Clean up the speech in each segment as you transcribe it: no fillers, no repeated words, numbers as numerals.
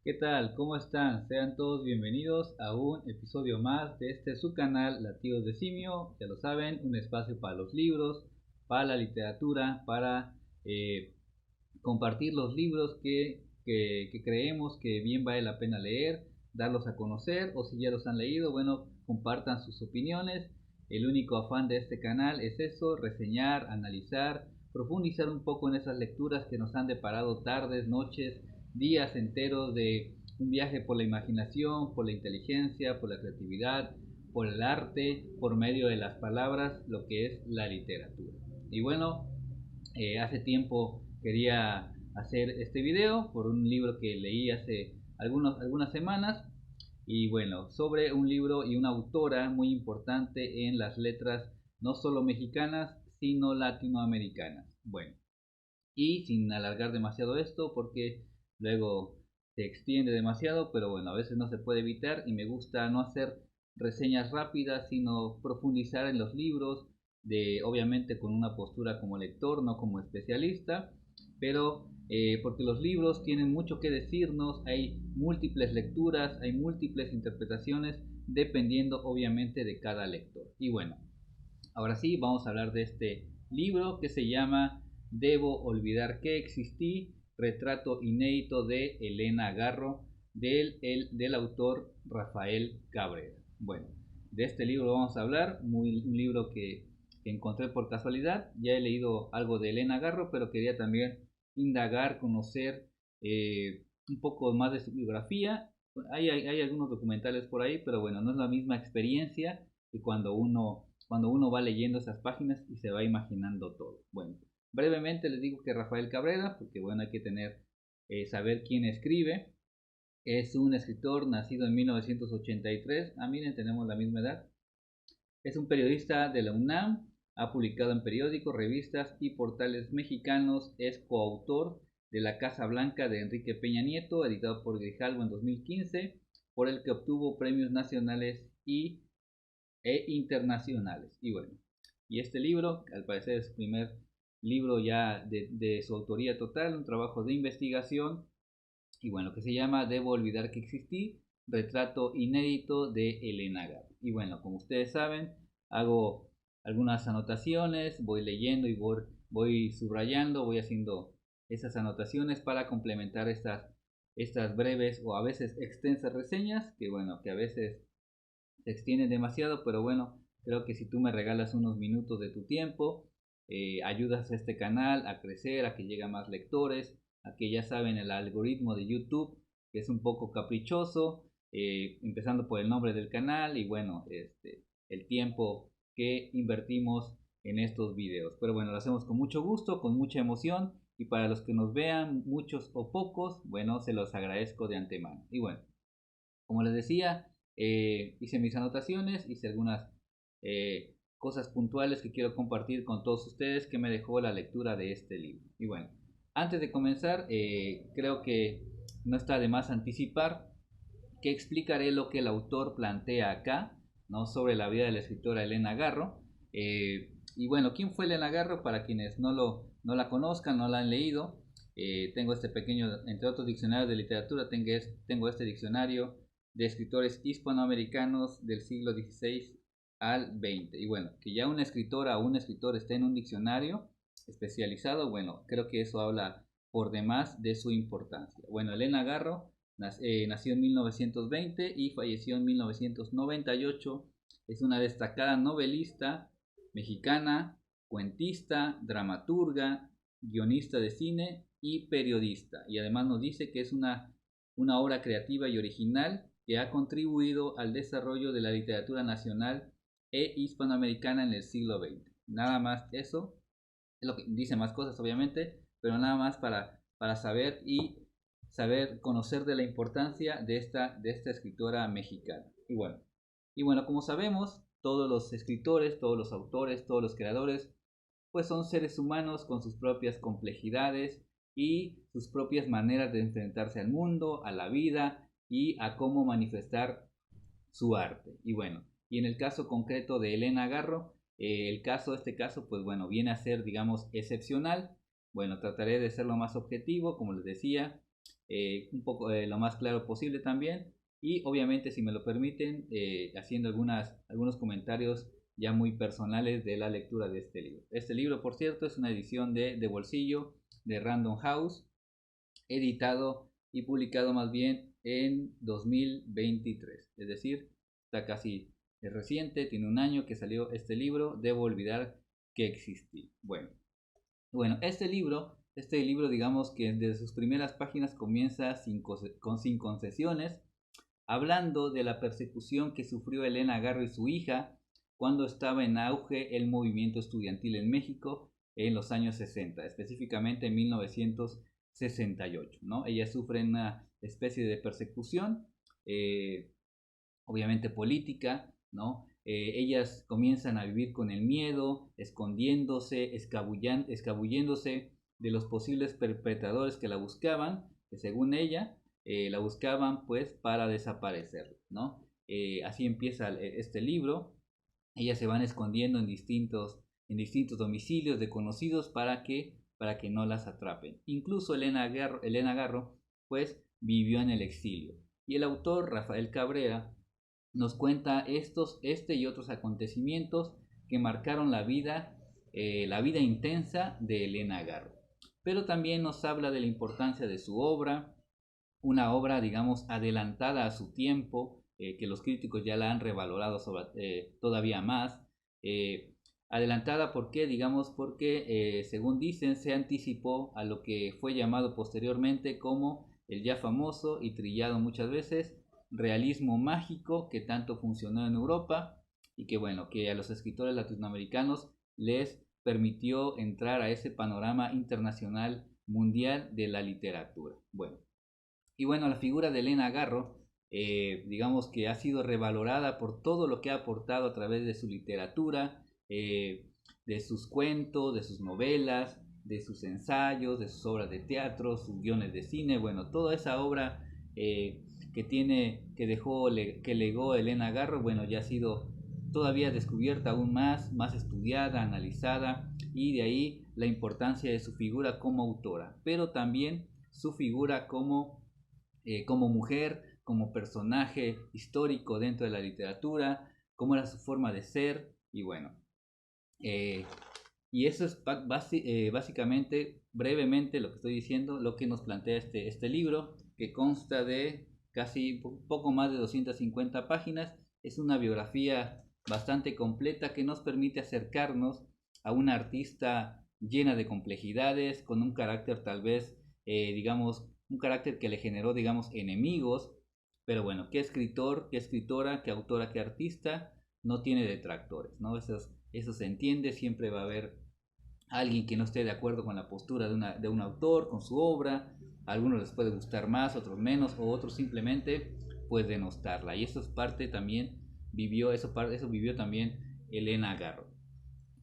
¿Qué tal? ¿Cómo están? Sean todos bienvenidos a un episodio más de este su canal Latidos de Simio. Ya lo saben, un espacio para los libros, para la literatura, para compartir los libros que creemos que bien vale la pena leer, darlos a conocer o si ya los han leído, bueno, compartan sus opiniones. El único afán de este canal es eso, reseñar, analizar, profundizar un poco en esas lecturas que nos han deparado tardes, noches, días enteros de un viaje por la imaginación, por la inteligencia, por la creatividad, por el arte, por medio de las palabras, lo que es la literatura. Y bueno, hace tiempo quería hacer este video por un libro que leí hace algunas semanas y bueno, sobre un libro y una autora muy importante en las letras no solo mexicanas, sino latinoamericanas. Bueno, y sin alargar demasiado esto porque luego se extiende demasiado, pero bueno, a veces no se puede evitar y me gusta no hacer reseñas rápidas, sino profundizar en los libros, de obviamente con una postura como lector, no como especialista, pero porque los libros tienen mucho que decirnos, hay múltiples lecturas, hay múltiples interpretaciones, dependiendo obviamente de cada lector. Y bueno, ahora sí, vamos a hablar de este libro que se llama Debo olvidar que existí, retrato inédito de Elena Garro, del autor Rafael Cabrera. Bueno, de este libro vamos a hablar, un libro que encontré por casualidad. Ya he leído algo de Elena Garro, pero quería también indagar, conocer un poco más de su biografía. Hay algunos documentales por ahí, pero bueno, no es la misma experiencia que cuando uno va leyendo esas páginas y se va imaginando todo. Bueno, brevemente les digo que Rafael Cabrera, porque bueno, hay que saber quién escribe. Es un escritor nacido en 1983. Miren, tenemos la misma edad. Es un periodista de la UNAM. Ha publicado en periódicos, revistas y portales mexicanos. Es coautor de La Casa Blanca de Enrique Peña Nieto, editado por Grijalvo en 2015, por el que obtuvo premios nacionales e internacionales. Y bueno, y este libro, al parecer es su primer libro ya de su autoría total, un trabajo de investigación, y bueno, que se llama Debo olvidar que existí, retrato inédito de Elena Garro. Y bueno, como ustedes saben, hago algunas anotaciones, voy leyendo y voy subrayando, voy haciendo esas anotaciones para complementar estas breves o a veces extensas reseñas, que bueno, que a veces se extiende demasiado, pero bueno, creo que si tú me regalas unos minutos de tu tiempo, ayudas a este canal a crecer, a que llegue a más lectores, a que ya saben el algoritmo de YouTube, que es un poco caprichoso, empezando por el nombre del canal y bueno, el tiempo que invertimos en estos videos. Pero bueno, lo hacemos con mucho gusto, con mucha emoción y para los que nos vean, muchos o pocos, bueno, se los agradezco de antemano. Y bueno, como les decía, hice mis anotaciones, hice algunas cosas puntuales que quiero compartir con todos ustedes que me dejó la lectura de este libro. Y bueno, antes de comenzar, creo que no está de más anticipar que explicaré lo que el autor plantea acá, ¿no? Sobre la vida de la escritora Elena Garro. Y bueno, ¿quién fue Elena Garro? Para quienes no la conozcan, no la han leído, tengo este pequeño, entre otros diccionarios de literatura, tengo este diccionario de escritores hispanoamericanos del siglo XVI al XX. Y bueno, que ya una escritora o un escritor esté en un diccionario especializado, bueno, creo que eso habla por demás de su importancia. Bueno, Elena Garro nació en 1920 y falleció en 1998. Es una destacada novelista mexicana, cuentista, dramaturga, guionista de cine y periodista. Y además nos dice que es una obra creativa y original que ha contribuido al desarrollo de la literatura nacional e hispanoamericana en el siglo XX. Nada más eso, es lo que dice más cosas obviamente, pero nada más para saber conocer de la importancia de esta escritora mexicana. Y bueno, como sabemos, todos los escritores, todos los autores, todos los creadores, pues son seres humanos con sus propias complejidades y sus propias maneras de enfrentarse al mundo, a la vida y a cómo manifestar su arte. Y bueno, y en el caso concreto de Elena Garro, este caso, pues bueno, viene a ser, digamos, excepcional. Bueno, trataré de ser lo más objetivo, como les decía, un poco lo más claro posible también, y obviamente, si me lo permiten, haciendo algunos comentarios ya muy personales de la lectura de este libro. Este libro, por cierto, es una edición de bolsillo de Random House, editado y publicado más bien en 2023, es decir, está casi reciente, tiene un año que salió este libro, Debo olvidar que existí. Bueno, este libro digamos que desde sus primeras páginas comienza sin concesiones, hablando de la persecución que sufrió Elena Garro y su hija cuando estaba en auge el movimiento estudiantil en México en los años 60, específicamente en 1968, ¿no? Ellas sufren una especie de persecución, eh, obviamente política, ¿no? Ellas comienzan a vivir con el miedo, escondiéndose, escabulléndose de los posibles perpetradores que la buscaban, que según ella la buscaban pues para desaparecer, ¿no? Así empieza este libro. Ellas se van escondiendo en distintos domicilios de conocidos para que no las atrapen. Incluso Elena Garro pues vivió en el exilio. Y el autor Rafael Cabrera nos cuenta este y otros acontecimientos que marcaron la vida intensa de Elena Garro. Pero también nos habla de la importancia de su obra, una obra, digamos, adelantada a su tiempo, que los críticos ya la han revalorado todavía más. Eh, Adelantada, ¿por qué? Digamos, porque, según dicen, se anticipó a lo que fue llamado posteriormente como el ya famoso y trillado muchas veces realismo mágico, que tanto funcionó en Europa y que, bueno, que a los escritores latinoamericanos les permitió entrar a ese panorama internacional mundial de la literatura. Y bueno, la figura de Elena Garro, digamos que ha sido revalorada por todo lo que ha aportado a través de su literatura, de sus cuentos, de sus novelas, de sus ensayos, de sus obras de teatro, sus guiones de cine, bueno, toda esa obra que legó Elena Garro, bueno, ya ha sido todavía descubierta aún más estudiada, analizada, y de ahí la importancia de su figura como autora, pero también su figura como mujer, como personaje histórico dentro de la literatura, cómo era su forma de ser, y bueno, eh, y eso es básicamente, brevemente, lo que estoy diciendo, lo que nos plantea este libro, que consta de casi poco más de 250 páginas. Es una biografía bastante completa que nos permite acercarnos a una artista llena de complejidades, con un carácter tal vez, digamos, un carácter que le generó, digamos, enemigos, pero bueno, qué escritor, qué escritora, qué autora, qué artista no tiene detractores, ¿no? Eso se entiende, siempre va a haber alguien que no esté de acuerdo con la postura de un autor, con su obra. A algunos les puede gustar más, otros menos, o otros simplemente pues denostarla. Y eso es parte también, eso vivió también Elena Garro.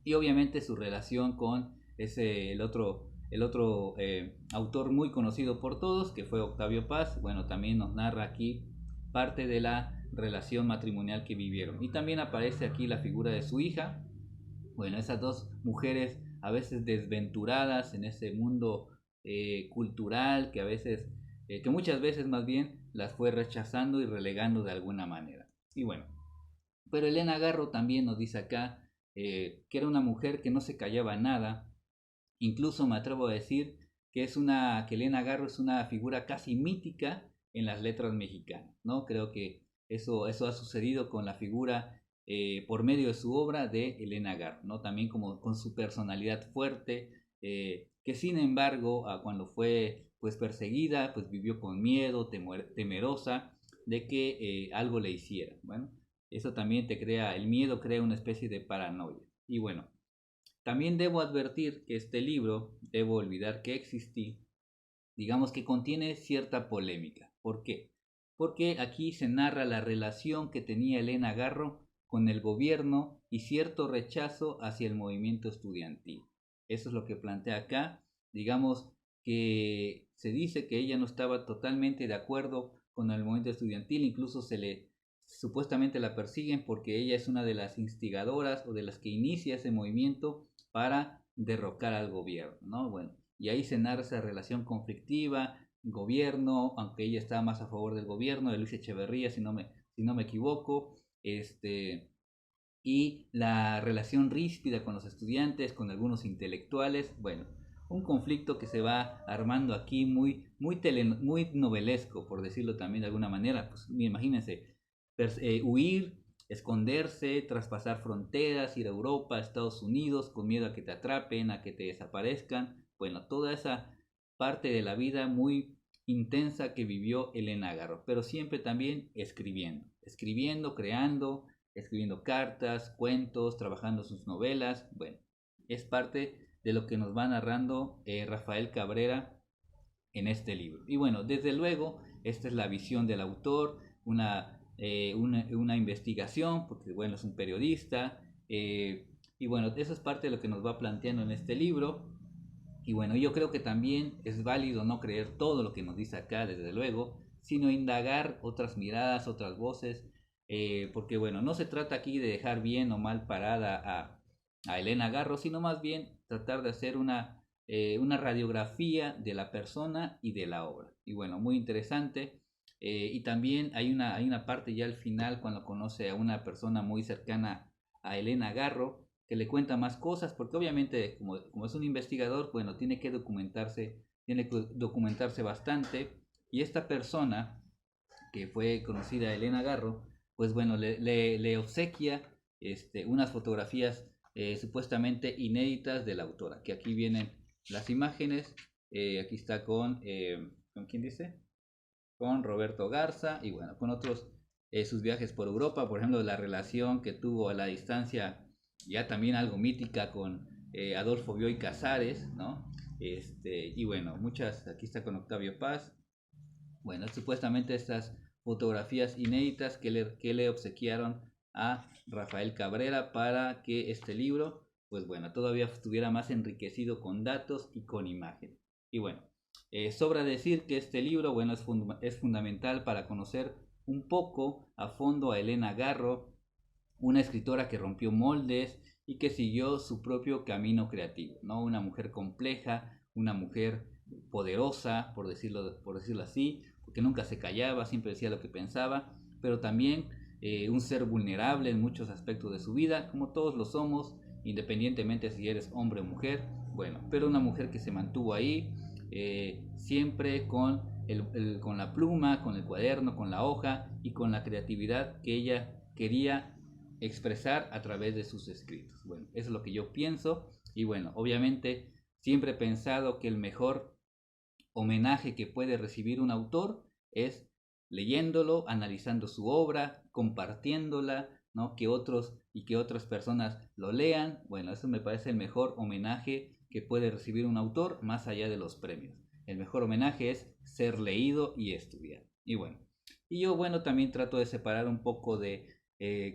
Y obviamente su relación con el otro autor muy conocido por todos, que fue Octavio Paz, bueno, también nos narra aquí parte de la relación matrimonial que vivieron. Y también aparece aquí la figura de su hija. Bueno, esas dos mujeres a veces desventuradas en ese mundo cultural que muchas veces más bien las fue rechazando y relegando de alguna manera. Y bueno, pero Elena Garro también nos dice acá que era una mujer que no se callaba nada. Incluso me atrevo a decir que Elena Garro es una figura casi mítica en las letras mexicanas, ¿no? Creo que eso ha sucedido con la figura por medio de su obra de Elena Garro, ¿no? También como con su personalidad fuerte, que sin embargo, cuando fue pues perseguida, pues vivió con miedo, temerosa de que algo le hiciera. Bueno, eso también el miedo crea una especie de paranoia. Y bueno, también debo advertir que este libro, Debo olvidar que existí, digamos que contiene cierta polémica. ¿Por qué? Porque aquí se narra la relación que tenía Elena Garro con el gobierno y cierto rechazo hacia el movimiento estudiantil. Eso es lo que plantea acá. Digamos que se dice que ella no estaba totalmente de acuerdo con el movimiento estudiantil, incluso supuestamente la persiguen porque ella es una de las instigadoras o de las que inicia ese movimiento para derrocar al gobierno, ¿no? Bueno, y ahí se narra esa relación conflictiva gobierno, aunque ella estaba más a favor del gobierno de Luis Echeverría, si no me equivoco, y la relación ríspida con los estudiantes, con algunos intelectuales, bueno, un conflicto que se va armando aquí muy novelesco, por decirlo también de alguna manera. Pues imagínense, huir, esconderse, traspasar fronteras, ir a Europa, a Estados Unidos, con miedo a que te atrapen, a que te desaparezcan. Bueno, toda esa parte de la vida muy intensa que vivió Elena Garro, pero siempre también escribiendo, creando, escribiendo cartas, cuentos, trabajando sus novelas. Bueno, es parte de lo que nos va narrando Rafael Cabrera en este libro. Y bueno, desde luego, esta es la visión del autor, una investigación, porque bueno, es un periodista, y bueno, eso es parte de lo que nos va planteando en este libro. Y bueno, yo creo que también es válido no creer todo lo que nos dice acá, desde luego, sino indagar otras miradas, otras voces, porque bueno, no se trata aquí de dejar bien o mal parada a Elena Garro, sino más bien tratar de hacer una radiografía de la persona y de la obra. Y bueno, muy interesante. Y también hay una parte ya al final cuando conoce a una persona muy cercana a Elena Garro, que le cuenta más cosas, porque obviamente como es un investigador, bueno, tiene que documentarse bastante, y esta persona, que fue conocida Elena Garro, pues bueno, le obsequia unas fotografías supuestamente inéditas de la autora, que aquí vienen las imágenes, aquí está ¿con quién dice? Con Roberto Garza, y bueno, con otros, sus viajes por Europa, por ejemplo, la relación que tuvo a la distancia, ya también algo mítica con Adolfo Bioy Casares, ¿no? Y bueno, aquí está con Octavio Paz. Bueno, supuestamente estas fotografías inéditas que le obsequiaron a Rafael Cabrera para que este libro, pues bueno, todavía estuviera más enriquecido con datos y con imágenes. Y bueno, sobra decir que este libro, bueno, es fundamental para conocer un poco a fondo a Elena Garro, una escritora que rompió moldes y que siguió su propio camino creativo, ¿no? Una mujer compleja, una mujer poderosa, por decirlo así, porque nunca se callaba, siempre decía lo que pensaba, pero también un ser vulnerable en muchos aspectos de su vida, como todos lo somos, independientemente si eres hombre o mujer, bueno, pero una mujer que se mantuvo ahí, siempre con la pluma, con el cuaderno, con la hoja y con la creatividad que ella quería expresar a través de sus escritos. Bueno, eso es lo que yo pienso, y bueno, obviamente siempre he pensado que el mejor homenaje que puede recibir un autor es leyéndolo, analizando su obra, compartiéndola, ¿no? Que otras personas lo lean. Bueno, eso me parece el mejor homenaje que puede recibir un autor más allá de los premios. El mejor homenaje es ser leído y estudiado. Y bueno, y yo bueno también trato de separar un poco de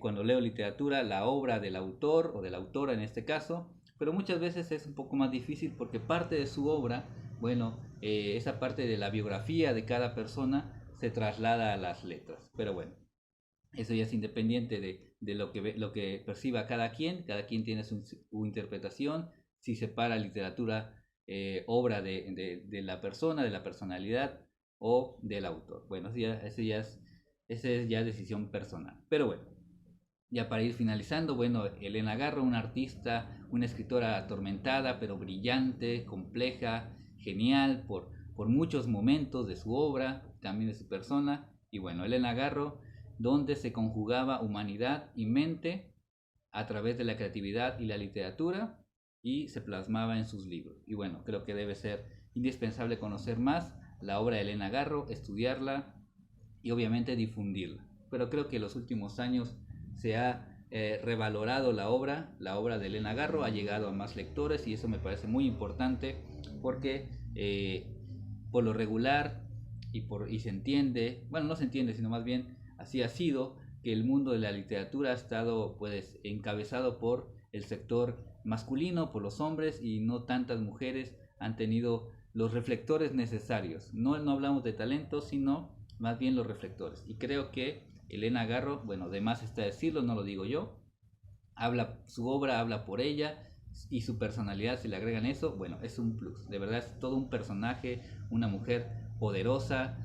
cuando leo literatura la obra del autor o de la autora en este caso, pero muchas veces es un poco más difícil porque parte de su obra, bueno, esa parte de la biografía de cada persona se traslada a las letras. Pero bueno, eso ya es independiente de lo que perciba cada quien tiene su interpretación, si separa literatura, obra de la persona, de la personalidad o del autor. Bueno, esa es ya decisión personal. Pero bueno, ya para ir finalizando, bueno, Elena Garro, una artista, una escritora atormentada, pero brillante, compleja, genial por muchos momentos de su obra, también de su persona. Y bueno, Elena Garro, donde se conjugaba humanidad y mente a través de la creatividad y la literatura, y se plasmaba en sus libros. Y bueno, creo que debe ser indispensable conocer más la obra de Elena Garro, estudiarla y obviamente difundirla. Pero creo que en los últimos años se ha revalorado la obra de Elena Garro, ha llegado a más lectores, y eso me parece muy importante porque por lo regular y se entiende, bueno, no se entiende, sino más bien así ha sido, que el mundo de la literatura ha estado pues encabezado por el sector masculino, por los hombres, y no tantas mujeres han tenido los reflectores necesarios. No hablamos de talento, sino más bien los reflectores. Y creo que Elena Garro, bueno, de más está decirlo, no lo digo yo, su obra habla por ella, y su personalidad, si le agregan eso, bueno, es un plus. De verdad es todo un personaje, una mujer poderosa,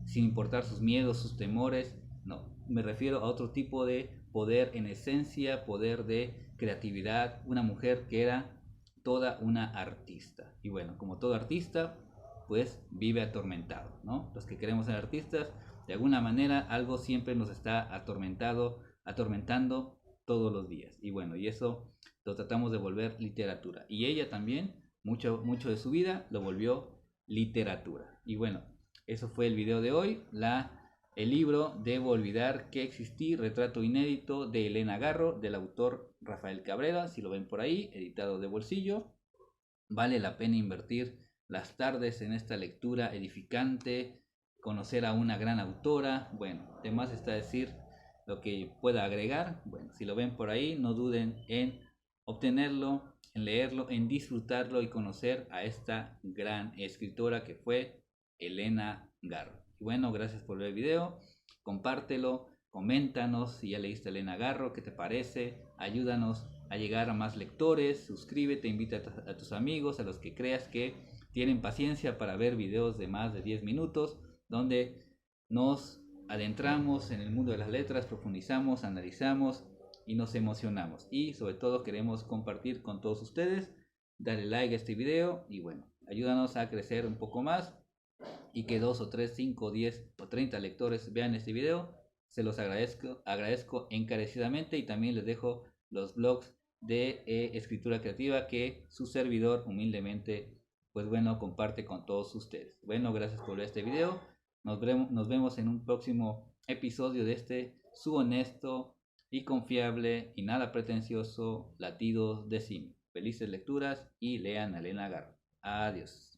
sin importar sus miedos, sus temores. No, me refiero a otro tipo de poder en esencia, poder de creatividad, una mujer que era toda una artista. Y bueno, como todo artista, pues vive atormentado, ¿no? Los que queremos ser artistas, de alguna manera algo siempre nos está atormentando todos los días. Y bueno, y eso lo tratamos de volver literatura. Y ella también, mucho de su vida lo volvió literatura. Y bueno, eso fue el video de hoy. El libro Debo olvidar que existí, retrato inédito de Elena Garro, del autor Rafael Cabrera, si lo ven por ahí, editado de bolsillo. Vale la pena invertir las tardes en esta lectura edificante, conocer a una gran autora. Bueno, además está decir lo que pueda agregar. Bueno, si lo ven por ahí, no duden en obtenerlo, en leerlo, en disfrutarlo y conocer a esta gran escritora que fue Elena Garro. Y bueno, gracias por ver el video, compártelo, coméntanos si ya leíste a Elena Garro, qué te parece, ayúdanos a llegar a más lectores, suscríbete, invita a tus amigos, a los que creas que tienen paciencia para ver videos de más de 10 minutos, donde nos adentramos en el mundo de las letras, profundizamos, analizamos y nos emocionamos. Y sobre todo queremos compartir con todos ustedes, dale like a este video y bueno, ayúdanos a crecer un poco más y que 2 o 3, 5, 10 o 30 lectores vean este video. Se los agradezco encarecidamente y también les dejo los blogs de escritura creativa que su servidor humildemente pues bueno comparte con todos ustedes. Bueno, gracias por ver este video. Nos vemos en un próximo episodio de este su honesto y confiable y nada pretencioso Latidos de Simio. Felices lecturas y lean a Elena Garro. Adiós.